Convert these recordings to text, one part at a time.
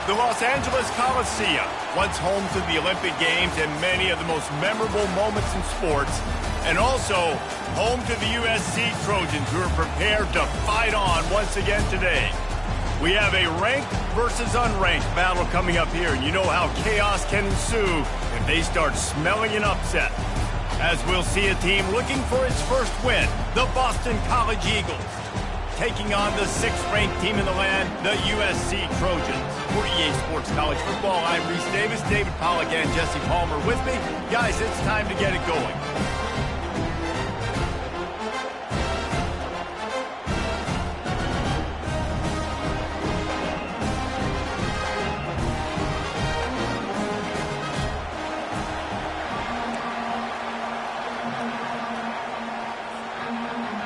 The Los Angeles Coliseum, once home to the Olympic Games and many of the most memorable moments in sports, and also home to the USC Trojans, who are prepared to fight on once again today. We have a ranked versus unranked battle coming up here, and you know how chaos can ensue if they start smelling an upset. As we'll see a team looking for its first win, the Boston College Eagles, taking on the 6th-ranked team in the land, the USC Trojans. For EA Sports College Football, I'm Reese Davis, David Pollack, and Jesse Palmer with me. Guys, it's time to get it going.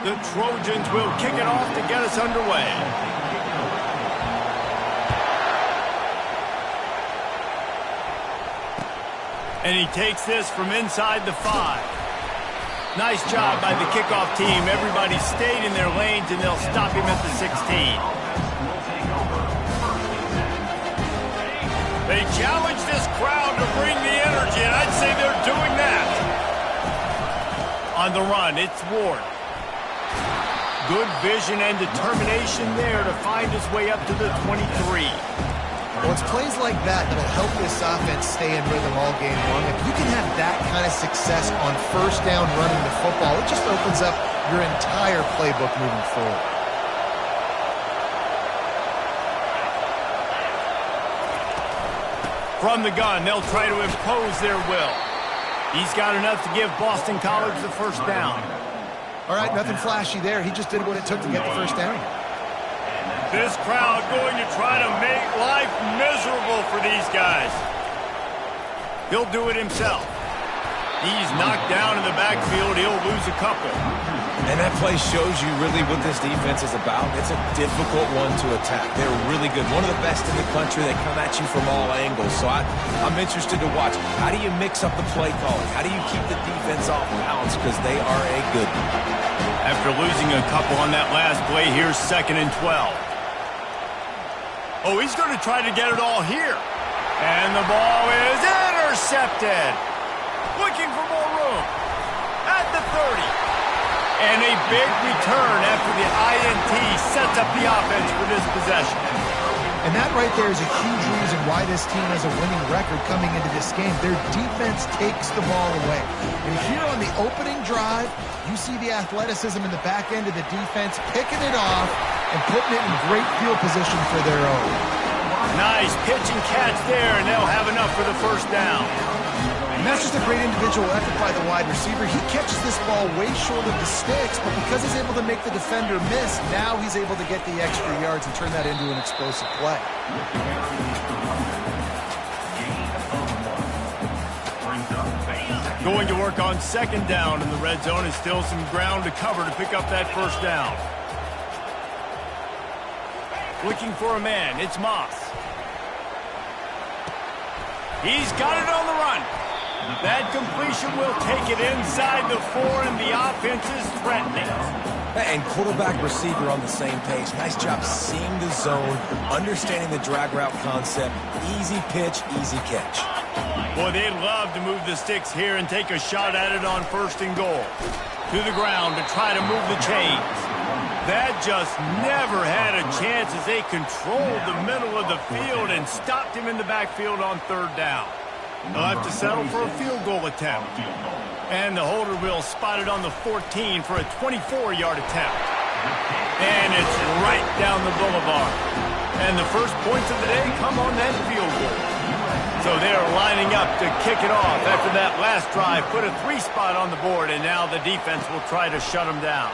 The Trojans will kick it off to get us underway. And he takes this from inside the 5. Nice job by the kickoff team. Everybody stayed in their lanes, and they'll stop him at the 16. They challenge this crowd to bring the energy, and I'd say they're doing that. On the run, it's Ward. Good vision and determination there to find his way up to the 23. Well, it's plays like that that'll help this offense stay in rhythm all game long. If you can have that kind of success on first down running the football, it just opens up your entire playbook moving forward. From the gun, they'll try to impose their will. He's got enough to give Boston College the first down. All right, nothing flashy there. He just did what it took to get the first down. This crowd going to try to make life miserable for these guys. He'll do it himself. He's knocked down in the backfield. He'll lose a couple. And that play shows you really what this defense is about. It's a difficult one to attack. They're really good. One of the best in the country. They come at you from all angles. So I'm interested to watch. How do you mix up the play calling? How do you keep the defense off balance? Because they are a good one. After losing a couple on that last play, here's 2nd and 12. Oh, he's going to try to get it all here. And the ball is intercepted. Looking for more room. At the 30. And a big return after the INT sets up the offense for this possession. And that right there is a huge reason why this team has a winning record coming into this game. Their defense takes the ball away. And here on the opening drive, you see the athleticism in the back end of the defense, picking it off and putting it in great field position for their own. Nice pitch and catch there, and they'll have enough for the first down. And that's just a great individual effort by the wide receiver. He catches this ball way short of the sticks, but because he's able to make the defender miss, now he's able to get the extra yards and turn that into an explosive play. Going to work on 2nd down in the red zone, and still some ground to cover to pick up that first down. Looking for a man, it's Moss. He's got it on the run. That completion will take it inside the 4, and the offense is threatening. And quarterback receiver on the same page. Nice job seeing the zone, understanding the drag route concept. Easy pitch, easy catch. Boy, they'd love to move the sticks here and take a shot at it on 1st and goal. To the ground to try to move the chains. That just never had a chance as they controlled the middle of the field and stopped him in the backfield on 3rd down. They'll have to settle for a field goal attempt. And the holder will spot it on the 14 for a 24-yard attempt. And it's right down the boulevard. And the first points of the day come on that field goal. So they're lining up to kick it off after that last drive. Put a 3 spot on the board, and now the defense will try to shut them down.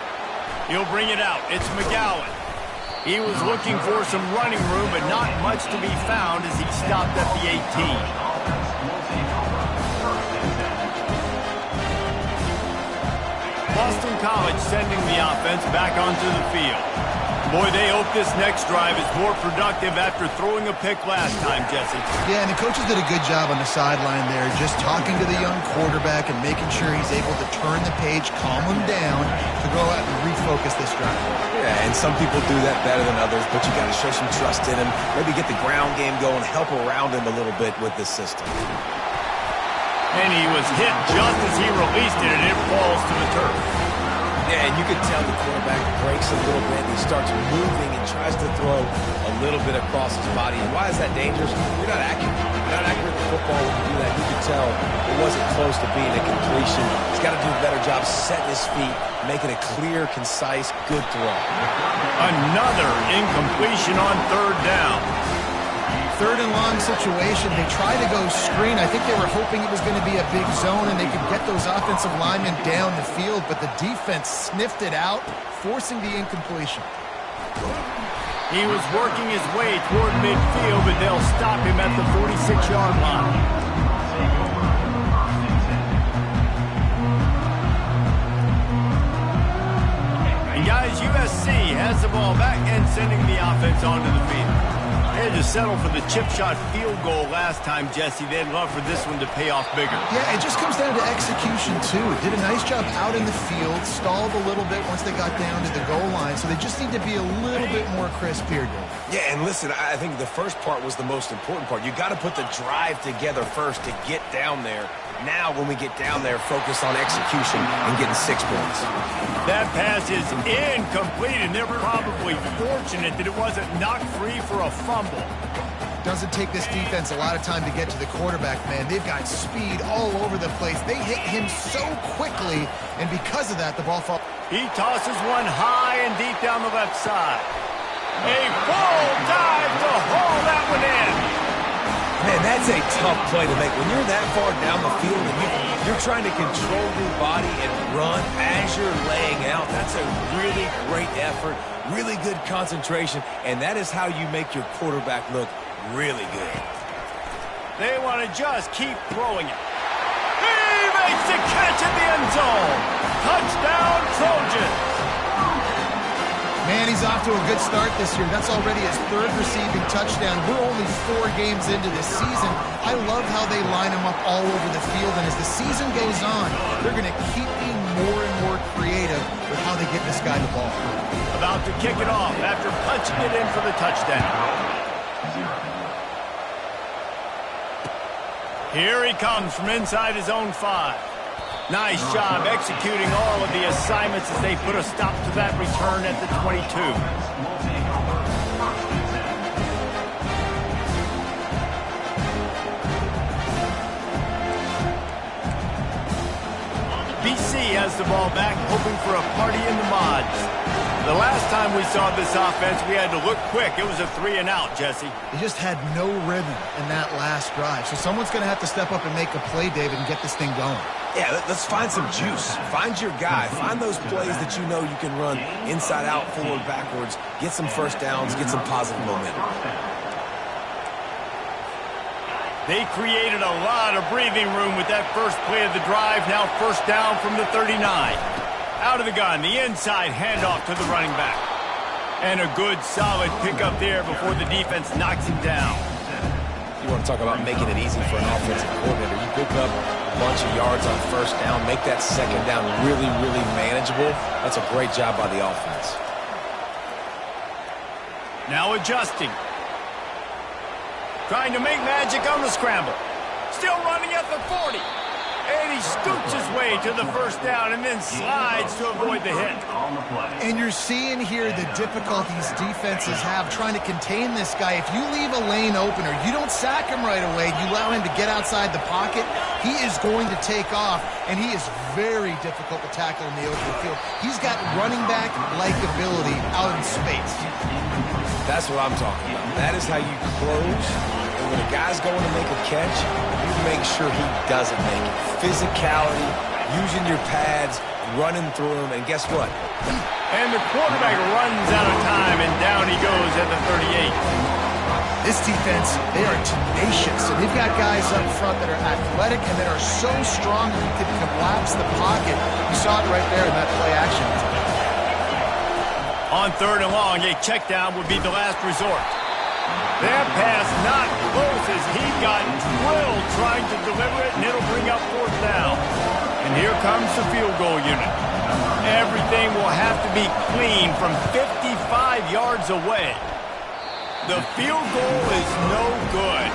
He'll bring it out. It's McGowan. He was looking for some running room, but not much to be found as he stopped at the 18. Boston College sending the offense back onto the field. Boy, they hope this next drive is more productive after throwing a pick last time, Jesse. Yeah, and the coaches did a good job on the sideline there, just talking to the young quarterback and making sure he's able to turn the page, calm him down, to go out and refocus focus this drive. Yeah, and some people do that better than others, but you got to show some trust in him. Maybe get the ground game going, help around him a little bit with this system. And he was hit just as he released it, and it falls to the turf. Yeah, and you can tell the quarterback breaks a little bit. He starts moving and tries to throw a little bit across his body. And why is that dangerous? You're not accurate. You're not accurate with football when you do that. You can tell it wasn't close to being a completion. He's got to do a better job setting his feet, making a clear, concise, good throw. Another incompletion on third down. Third and long situation. They tried to go screen. I think they were hoping it was going to be a big zone and they could get those offensive linemen down the field, but the defense sniffed it out, forcing the incompletion. He was working his way toward midfield, but they'll stop him at the 46-yard line. And guys, USC has the ball back and sending the offense onto the field. They had to settle for the chip shot field goal last time, Jesse. They'd love for this one to pay off bigger. Yeah, it just comes down to execution, too. Did a nice job out in the field, stalled a little bit once they got down to the goal line, so they just need to be a little bit more crisp here, Dave. Yeah, and listen, I think the first part was the most important part. You got to put the drive together first to get down there. Now, when we get down there, focus on execution and getting 6 points. That pass is incomplete, and they're probably fortunate that it wasn't knocked free for a fumble. Doesn't take this defense a lot of time to get to the quarterback, man. They've got speed all over the place. They hit him so quickly, and because of that, the ball falls. He tosses one high and deep down the left side. A full dive to haul that one in. Man, that's a tough play to make. When you're that far down the field and you're trying to control your body and run as you're laying out, that's a really great effort, really good concentration, and that is how you make your quarterback look really good. They want to just keep throwing it. He makes the catch in the end zone. Touchdown, Trojans. Man, he's off to a good start this year. That's already his third receiving touchdown. We're only 4 games into this season. I love how they line him up all over the field, and as the season goes on, they're going to keep being more and more creative with how they get this guy the ball. About to kick it off after punching it in for the touchdown. Here he comes from inside his own 5. Nice job executing all of the assignments as they put a stop to that return at the 22. BC has the ball back, hoping for a party in the mods. The last time we saw this offense, we had to look quick. It was a 3 and out, Jesse. They just had no rhythm in that last drive. So someone's going to have to step up and make a play, David, and get this thing going. Yeah, let's find some juice. Find your guy. Find those plays that you know you can run inside out, forward, backwards. Get some first downs. Get some positive momentum. They created a lot of breathing room with that first play of the drive. Now first down from the 39. Out of the gun, the inside handoff to the running back. And a good, solid pickup there before the defense knocks him down. You want to talk about making it easy for an offensive coordinator. You pick up a bunch of yards on first down, make that second down really, really manageable. That's a great job by the offense. Now adjusting. Trying to make magic on the scramble. Still running at the 40. And he scoots his way to the first down and then slides to avoid the hit. And you're seeing here the difficulties defenses have trying to contain this guy. If you leave a lane open or you don't sack him right away, you allow him to get outside the pocket, he is going to take off, and he is very difficult to tackle in the open field. He's got running back-like ability out in space. That's what I'm talking about. That is how you close. And when a guy's going to make a catch, you make sure he doesn't make it. Physicality, using your pads, running through them, and guess what? And the quarterback runs out of time, and down he goes at the 38. This defense, they are tenacious, and they've got guys up front that are athletic and that are so strong that you can collapse the pocket. You saw it right there in that play action. On third and long, a check down would be the last resort. That pass not close as he got drilled trying to deliver it, and it'll bring up fourth down. And here comes the field goal unit. Everything will have to to be clean from 55 yards away. The field goal is no good.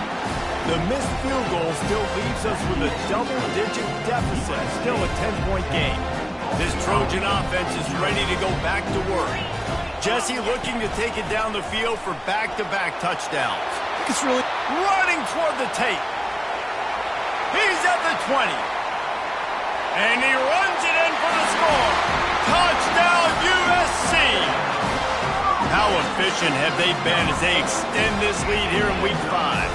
The missed field goal still leaves us with a double-digit deficit, still a 10-point game. This Trojan offense is ready to go back to work. Jesse looking to take it down the field for back-to-back touchdowns. It's really Running toward the tape. He's at the 20. And he runs it in for the score. Touchdown, USC! How efficient have they been as they extend this lead here in Week 5?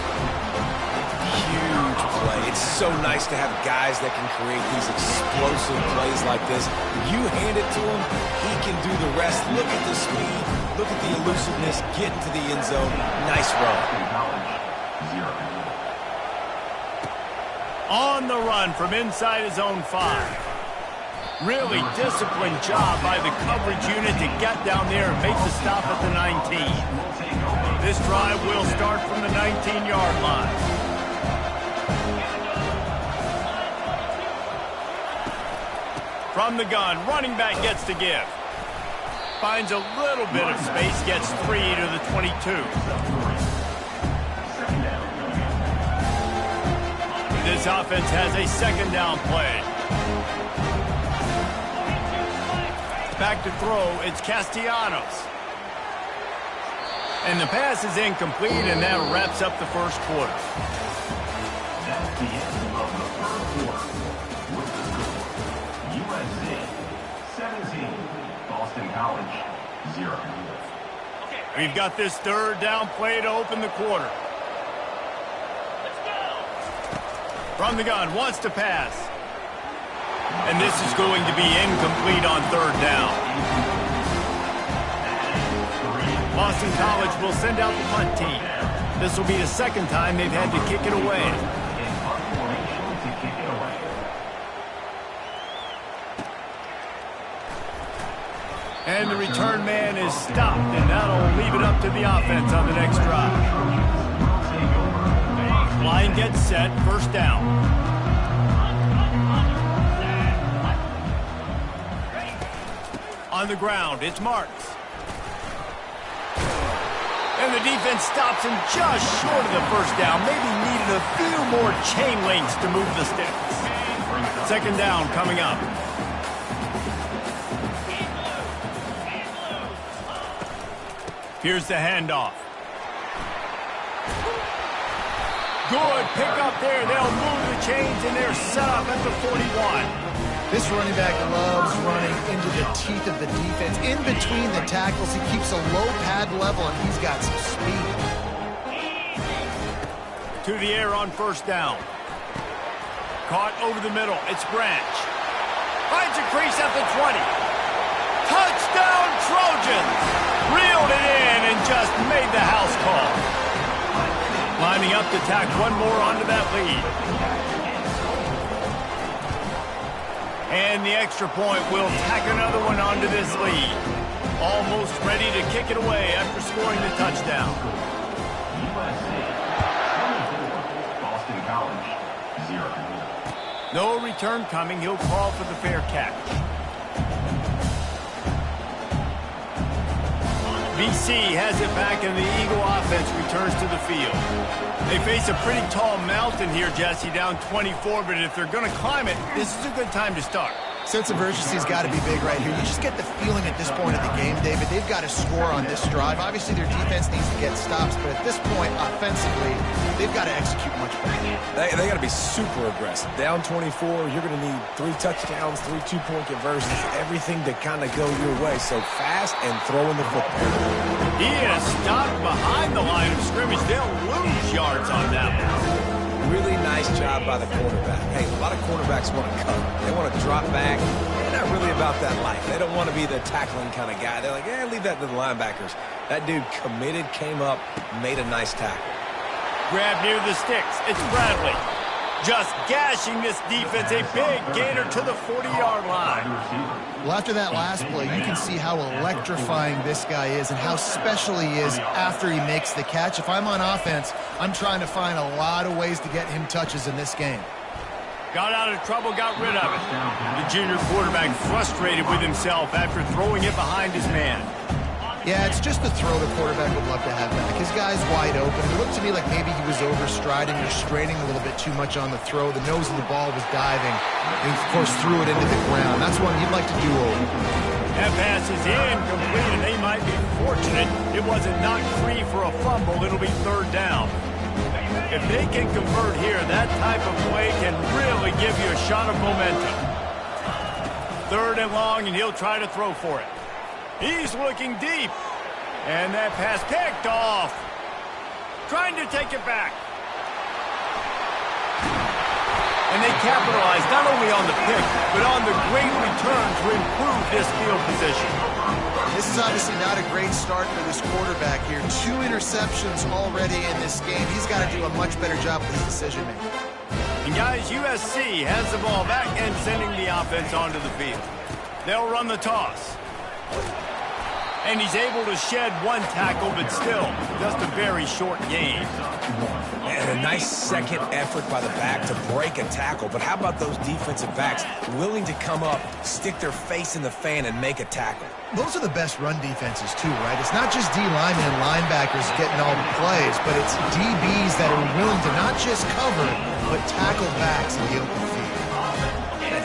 Huge play. It's so nice to have guys that can create these explosive plays like this. You hand it to him, he can do the rest. Look at the speed. Look at the elusiveness. Get into the end zone. Nice run. On the run from inside his own 5. Really disciplined job by the coverage unit to get down there and make the stop at the 19. This drive will start from the 19-yard line. From the gun, running back gets to give. Finds a little bit of space, gets 3 to the 22. This offense has a second down play. Back to throw, it's Castellanos. And the pass is incomplete, and that wraps up the first quarter. That's the end of the first quarter. With the score, USC 17, Boston College 0. We've got this third down play to open the quarter. From the gun, wants to pass. And this is going to be incomplete on third down. Boston College will send out the punt team. This will be the second time they've had to kick it away. And the return man is stopped, and that'll leave it up to the offense on the next drive. Line gets set, first down. On the ground, it's Marks. And the defense stops him just short of the first down. Maybe needed a few more chain links to move the sticks. Second down coming up. Here's the handoff. Good pick up there. They'll move the chains, and they're set up at the 41. This running back loves running into the teeth of the defense. In between the tackles, he keeps a low pad level, and he's got some speed. To the air on first down. Caught over the middle. It's Branch. Finds a crease at the 20. Touchdown, Trojans! Reeled it in and just made the house call. Lining up to tack one more onto that lead. And the extra point will tack another one onto this lead. Almost ready to kick it away after scoring the touchdown. Boston College 0. No return coming. He'll call for the fair catch. BC has it back, and the Eagle offense returns to the field. They face a pretty tall mountain here, Jesse, down 24, but if they're going to climb it, this is a good time to start. Sense of urgency's got to be big right here. You just get the feeling at this point of the game, David, they've got to score on this drive. Obviously, their defense needs to get stops, but at this point, offensively, they've got to execute much better. They got to be super aggressive. Down 24, you're going to need 3 touchdowns, 3 two-point conversions, everything to kind of go your way. So fast and throwing the football. He is stopped behind the line of scrimmage. They'll lose yards on that one. Really nice job by the quarterback. Hey, a lot of quarterbacks want to cover. They want to drop back. They're not really about that life. They don't want to be the tackling kind of guy. They're like, leave that to the linebackers. That dude committed, came up, made a nice tackle. Grab near the sticks. It's Bradley. Just gashing this defense. A big gainer to the 40-yard line. Well, after that last play, you can see how electrifying this guy is and how special he is after he makes the catch. If I'm on offense, I'm trying to find a lot of ways to get him touches in this game. Got out of trouble, got rid of it. The junior quarterback frustrated with himself after throwing it behind his man. Yeah, it's just the throw the quarterback would love to have back. His guy's wide open. It looked to me like maybe he was overstriding or straining a little bit too much on the throw. The nose of the ball was diving, and he, of course, threw it into the ground. That's one you'd like to do over. That pass is incomplete, and they might be fortunate it wasn't knocked free for a fumble. It'll be third down. If they can convert here, that type of play can really give you a shot of momentum. Third and long, and he'll try to throw for it. He's looking deep. And that pass picked off. Trying to take it back. And they capitalized not only on the pick, but on the great return to improve this field position. This is obviously not a great start for this quarterback here. 2 interceptions already in this game. He's got to do a much better job with his decision-making. And guys, USC has the ball back and sending the offense onto the field. They'll run the toss. And he's able to shed 1 tackle, but still, just a very short game. And a nice second effort by the back to break a tackle. But how about those defensive backs willing to come up, stick their face in the fan, and make a tackle? Those are the best run defenses, too, right? It's not just D linemen and linebackers getting all the plays, but it's DBs that are willing to not just cover, but tackle backs in the open field.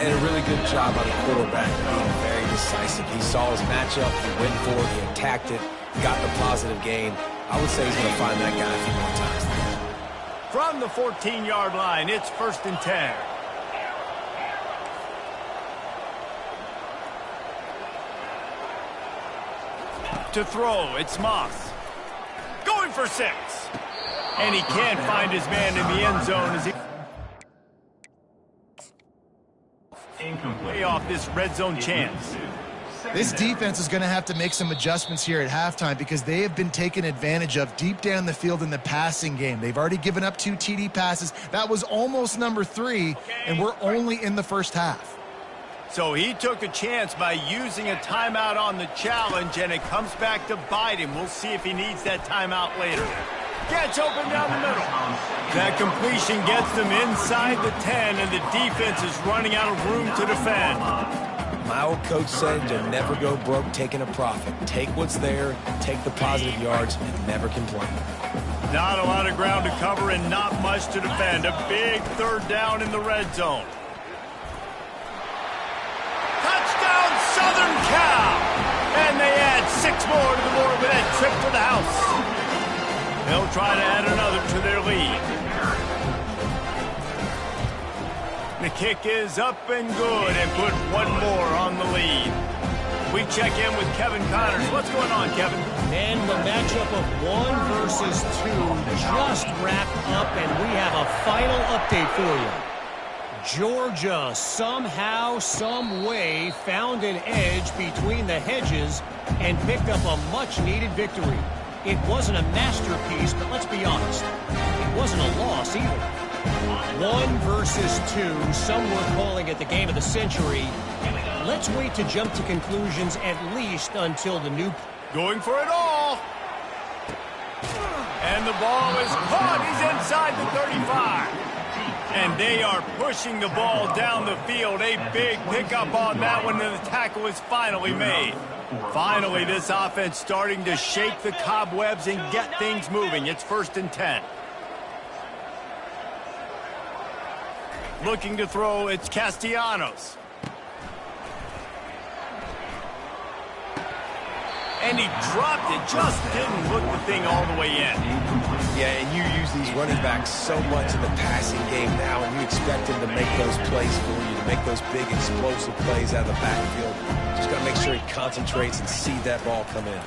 And a really good job by the quarterback being very decisive. He saw his matchup, he went for it, he attacked it, got the positive gain. I would say he's going to find that guy a few more times. From the 14-yard line, it's 1st and 10. To throw, it's Moss. Going for 6. And he can't find his man in the end zone as he... Way off this red zone chance. This defense is going to have to make some adjustments here at halftime because they have been taken advantage of deep down the field in the passing game. They've already given up 2 TD passes. That was almost number 3, and we're only in the first half. So he took a chance by using a timeout on the challenge, and it comes back to bite him. We'll see if he needs that timeout later. Gets open down the middle. That completion gets them inside the 10, and the defense is running out of room to defend. My old coach said you'll never go broke taking a profit. Take what's there, take the positive yards, and never complain. Not a lot of ground to cover and not much to defend. A big third down in the red zone. Touchdown, Southern Cal! And they add 6 more to the board with that trip to the house. They'll try to add another to their lead. The kick is up and good and put 1 more on the lead. We check in with Kevin Connors. What's going on, Kevin? And the matchup of 1 versus 2 just wrapped up, and we have a final update for you. Georgia somehow, some way found an edge between the hedges and picked up a much-needed victory. It wasn't a masterpiece, but let's be honest, it wasn't a loss either. 1 versus 2, some were calling it the game of the century. Let's wait to jump to conclusions at least until the new... Going for it all. And the ball is caught. He's inside the 35. And they are pushing the ball down the field. A big pickup on that one, and the tackle is finally made. Finally, this offense starting to shake the cobwebs and get things moving. It's 1st and 10. Looking to throw, it's Castellanos. And he dropped it, just didn't hook the thing all the way in. Yeah, and you use these running backs so much in the passing game now, and you expect them to make those plays for you, to make those big explosive plays out of the backfield. Just got to make sure he concentrates and see that ball come in.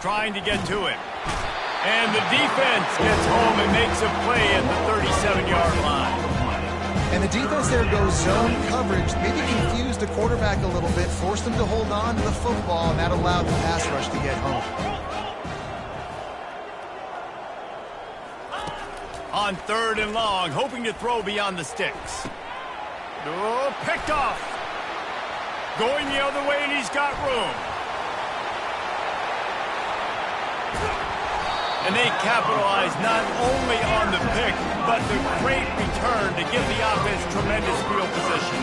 Trying to get to it. And the defense gets home and makes a play at the 37-yard line. And the defense there goes zone coverage, maybe confused the quarterback a little bit, forced him to hold on to the football, and that allowed the pass rush to get home. On 3rd and long, hoping to throw beyond the sticks. Oh, picked off. Going the other way, and he's got room. And they capitalize not only on the pick, but the great return to give the offense tremendous field position.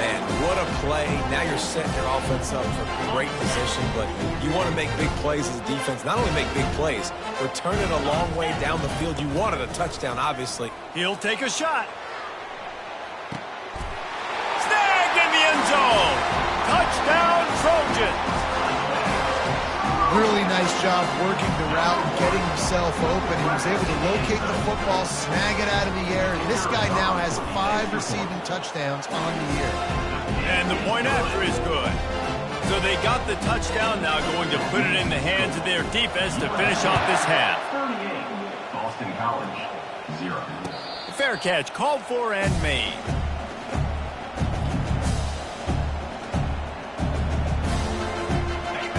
Man, what a play. Now you're setting your offense up for great position, but you want to make big plays as a defense. Not only make big plays, return it a long way down the field. You wanted a touchdown, obviously. He'll take a shot. Snagged in the end zone. Touchdown, Trojans. Really nice job working the route and getting himself open. He was able to locate the football, snag it out of the air, and this guy now has 5 receiving touchdowns on the year. And the point after is good. So they got the touchdown, now going to put it in the hands of their defense to finish off this half. 38, Boston College, 0. Fair catch, called for and made.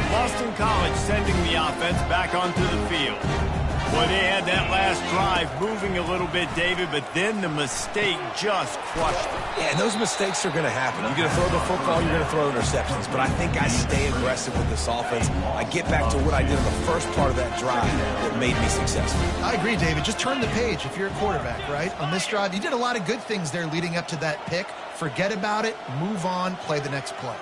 Boston College sending the offense back onto the field. Boy, they had that last drive moving a little bit, David, but then the mistake just crushed them. Yeah, and those mistakes are going to happen. You're going to throw the football, you're going to throw interceptions. But I think I stay aggressive with this offense. I get back to what I did in the first part of that drive that made me successful. I agree, David. Just turn the page if you're a quarterback, right? On this drive, you did a lot of good things there leading up to that pick. Forget about it, move on, play the next play.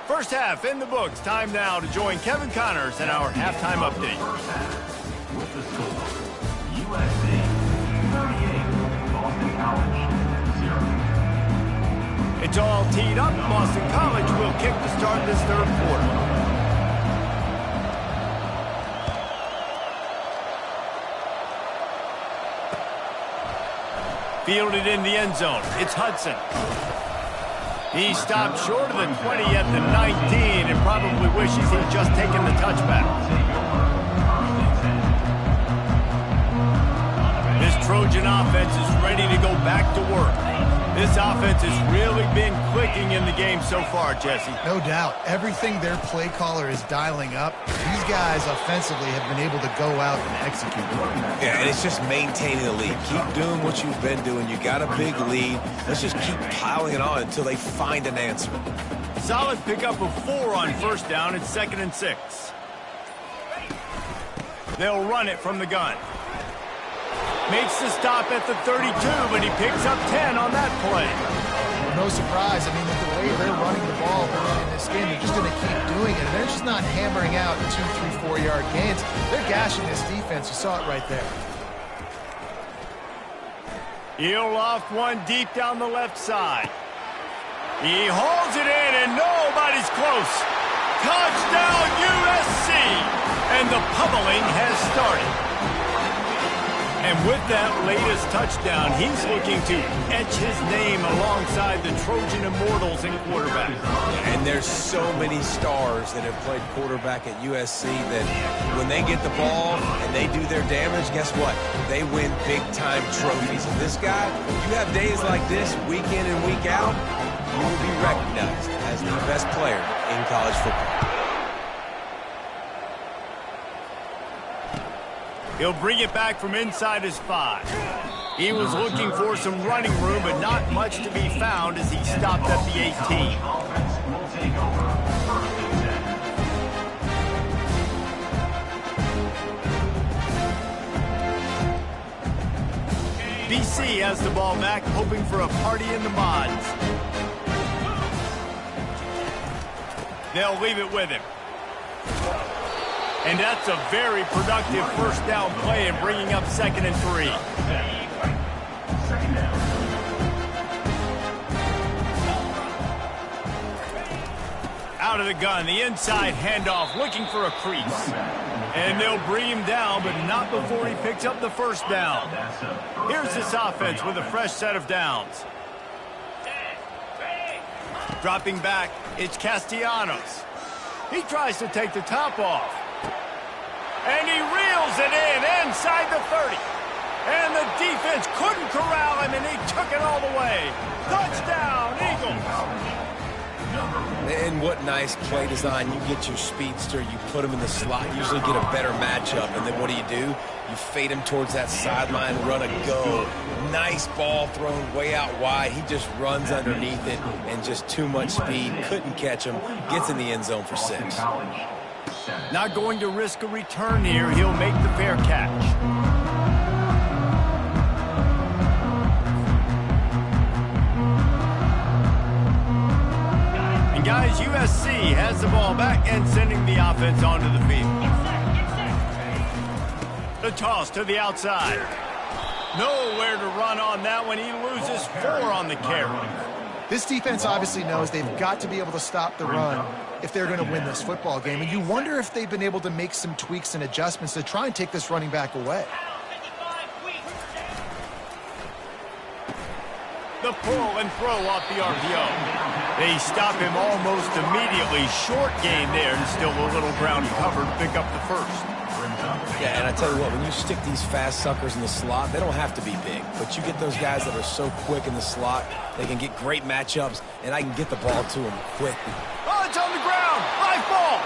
First half in the books. Time now to join Kevin Connors in our halftime update. First half with the score, USC 38, Boston College 0. It's all teed up. Boston College will kick to start this third quarter. Fielded in the end zone. It's Hudson. He stopped short of the 20 at the 19 and probably wishes he'd just taken the touchback. This Trojan offense is ready to go back to work. This offense has really been clicking in the game so far, Jesse. No doubt. Everything their play caller is dialing up, these guys offensively have been able to go out and execute. Yeah, and it's just maintaining the lead. Keep doing what you've been doing. You got a big lead. Let's just keep piling it on until they find an answer. Solid pickup of 4 on first down. It's 2nd and 6. They'll run it from the gun. Makes the stop at the 32, but he picks up 10 on that play. Well, no surprise. I mean, with the way they're running the ball in this game, they're just going to keep doing it. And they're just not hammering out 2, 3, 4-yard gains. They're gashing this defense. You saw it right there. He'll loft one deep down the left side. He holds it in, and nobody's close. Touchdown, USC! And the pummeling has started. And with that latest touchdown, he's looking to etch his name alongside the Trojan Immortals in quarterback. And there's so many stars that have played quarterback at USC that when they get the ball and they do their damage, guess what? They win big-time trophies. And this guy, you have days like this, week in and week out, you will be recognized as the best player in college football. He'll bring it back from inside his 5. He was looking for some running room, but not much to be found as he stopped at the 18. BC has the ball back, hoping for a party in the mods. They'll leave it with him. And that's a very productive first down play and bringing up 2nd and 3. Out of the gun, the inside handoff, looking for a crease. And they'll bring him down, but not before he picks up the first down. Here's this offense with a fresh set of downs. Dropping back, it's Castellanos. He tries to take the top off. And he reels it in inside the 30. And the defense couldn't corral him, and he took it all the way. Touchdown, Eagles. And what nice play design. You get your speedster, you put him in the slot, usually get a better matchup. And then what do? You fade him towards that sideline, run a go. Nice ball thrown way out wide. He just runs underneath it and just too much speed. Couldn't catch him. Gets in the end zone for 6. Not going to risk a return here. He'll make the fair catch. And guys, USC has the ball back and sending the offense onto the field. The toss to the outside. Nowhere to run on that one. He loses 4 on the carry. This defense obviously knows they've got to be able to stop the run if they're going to win this football game. And you wonder if they've been able to make some tweaks and adjustments to try and take this running back away. The pull and throw off the RPO. They stop him almost immediately. Short gain there and still a little ground covered. Pick up the first. Yeah, and I tell you what, when you stick these fast suckers in the slot, they don't have to be big. But you get those guys that are so quick in the slot, they can get great matchups, and I can get the ball to them quick. Oh, it's on the ground. High ball.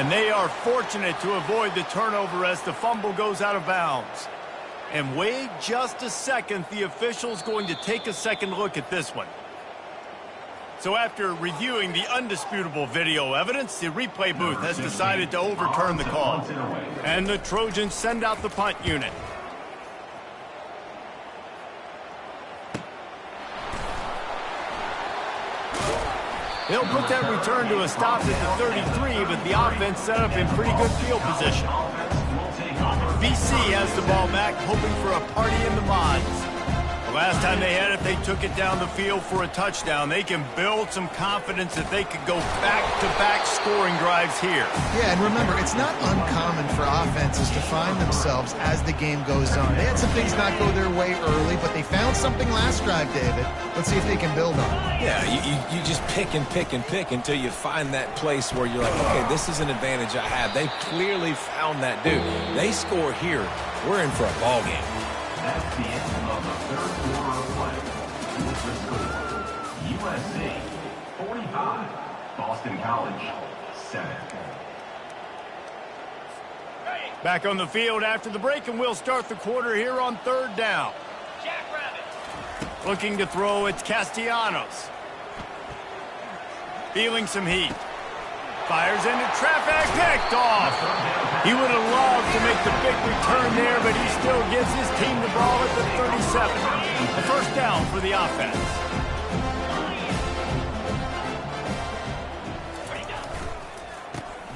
And they are fortunate to avoid the turnover as the fumble goes out of bounds. And wait just a second. The official's going to take a second look at this one. So after reviewing the undisputable video evidence, the replay booth has decided to overturn the call. And the Trojans send out the punt unit. They'll put that return to a stop at the 33, but the offense set up in pretty good field position. BC has the ball back, hoping for a party in the mods. The last time they had it, they took it down the field for a touchdown. They can build some confidence that they could go back-to-back scoring drives here. Yeah, and remember, it's not uncommon for offenses to find themselves as the game goes on. They had some things not go their way early, but they found something last drive, David. Let's see if they can build on it. Yeah, you just pick and pick and pick until you find that place where you're like, okay, this is an advantage I have. They clearly found that dude. They score here. We're in for a ball game. That's the end of the third quarter of play. With the score, USC 45, Boston College 7. Back on the field after the break, and we'll start the quarter here on 3rd down. Looking to throw, it's Castellanos. Feeling some heat. Fires into traffic, picked off. He would have loved to make the big return there, but he still gives his team the ball at the 37. A first down for the offense.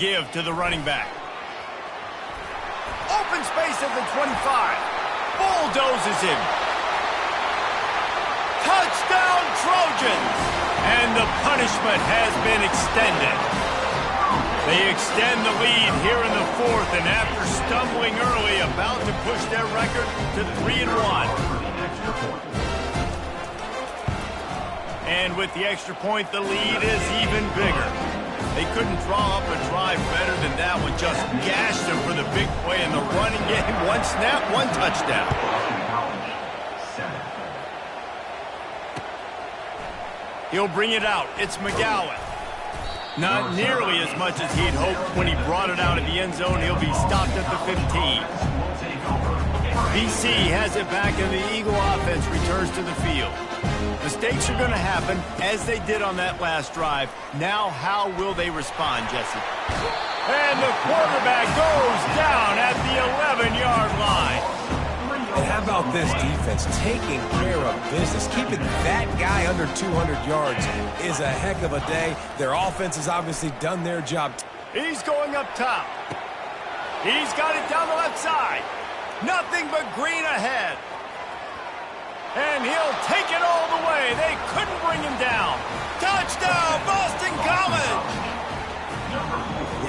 Give to the running back. Open space at the 25. Bulldozes him. Touchdown Trojans! And the punishment has been extended. They extend the lead here in the 4th, and after stumbling early, about to push their record to 3-1. And with the extra point, the lead is even bigger. They couldn't draw up a drive better than that one. Just gashed them for the big play in the running game. One snap, one touchdown. He'll bring it out. It's McGowan. Not nearly as much as he'd hoped when he brought it out of the end zone. He'll be stopped at the 15. BC has it back, and the Eagle offense returns to the field. Mistakes are going to happen, as they did on that last drive. Now, how will they respond, Jesse? And the quarterback goes down at the 11-yard line. And how about this defense taking care of business? Keeping that guy under 200 yards is a heck of a day. Their offense has obviously done their job. He's going up top. He's got it down the left side. Nothing but green ahead. And he'll take it all the way. They couldn't bring him down. Touchdown, Boston College!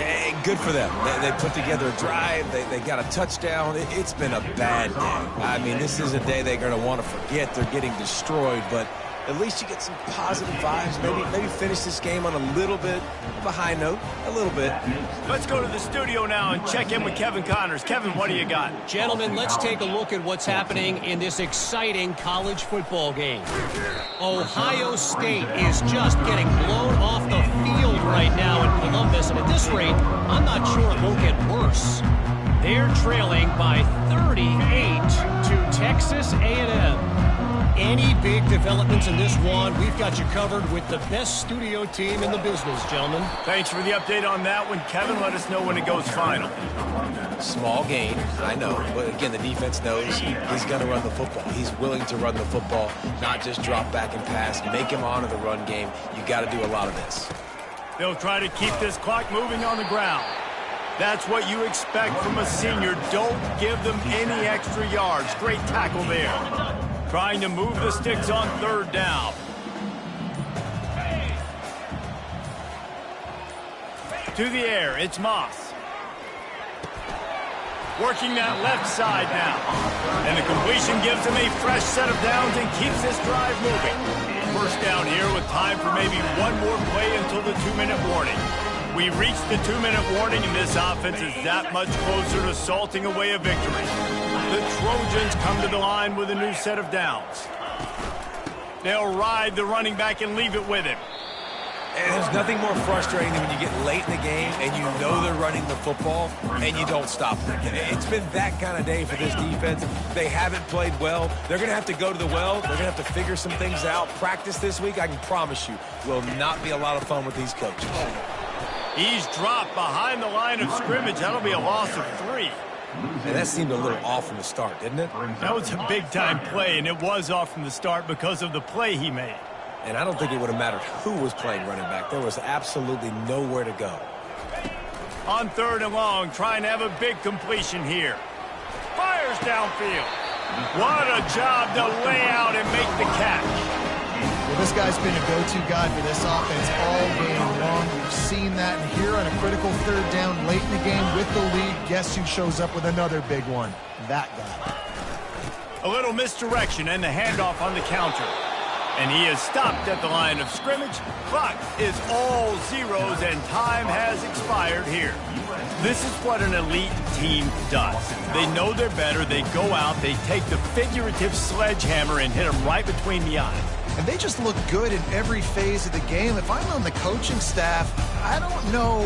Yeah, good for them. They put together a drive. They got a touchdown. It's been a bad day. I mean, this is a day they're going to want to forget. They're getting destroyed, but At least you get some positive vibes. Maybe finish this game on a little bit of a high note. A little bit. Let's go to the studio now and check in with Kevin Connors. Kevin, what do you got? Gentlemen, let's take a look at what's happening in this exciting college football game. Ohio State is just getting blown off the field right now in Columbus, and at this rate, I'm not sure it won't get worse. They're trailing by 38 to Texas A&M. Any big developments in this one, we've got you covered with the best studio team in the business, gentlemen. Thanks for the update on that one. Kevin, let us know when it goes final. Small gain, I know. But again, the defense knows he's going to run the football. He's willing to run the football, not just drop back and pass. Make him honor the run game. You got to do a lot of this. They'll try to keep this clock moving on the ground. That's what you expect from a senior. Don't give them any extra yards. Great tackle there. Trying to move the sticks on third down. To the air, it's Moss. Working that left side now. And the completion gives him a fresh set of downs and keeps this drive moving. First down here with time for maybe one more play until the 2-minute warning. We reached the 2-minute warning, and this offense is that much closer to salting away a victory. The Trojans come to the line with a new set of downs. They'll ride the running back and leave it with him. And there's nothing more frustrating than when you get late in the game and you know they're running the football and you don't stop them. It's been that kind of day for this defense. They haven't played well. They're going to have to go to the well. They're going to have to figure some things out. Practice this week, I can promise you, will not be a lot of fun with these coaches. He's dropped behind the line of scrimmage. That'll be a loss of 3. And that seemed a little off from the start, didn't it? That was a big-time play, and it was off from the start because of the play he made. And I don't think it would have mattered who was playing running back. There was absolutely nowhere to go. On third and long, trying to have a big completion here. Fires downfield. What a job to lay out and make the catch. Well, this guy's been a go-to guy for this offense all game long. We've seen that, and here on a critical third down late in the game with the lead, guess who shows up with another big one? That guy. A little misdirection and the handoff on the counter. And he is stopped at the line of scrimmage. Clock is all zeros, and time has expired here. This is what an elite team does. They know they're better. They go out. They take the figurative sledgehammer and hit them right between the eyes. And they just look good in every phase of the game. If I'm on the coaching staff, I don't know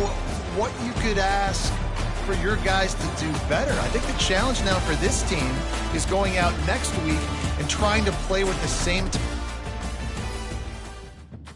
what you could ask for your guys to do better. I think the challenge now for this team is going out next week and trying to play with the same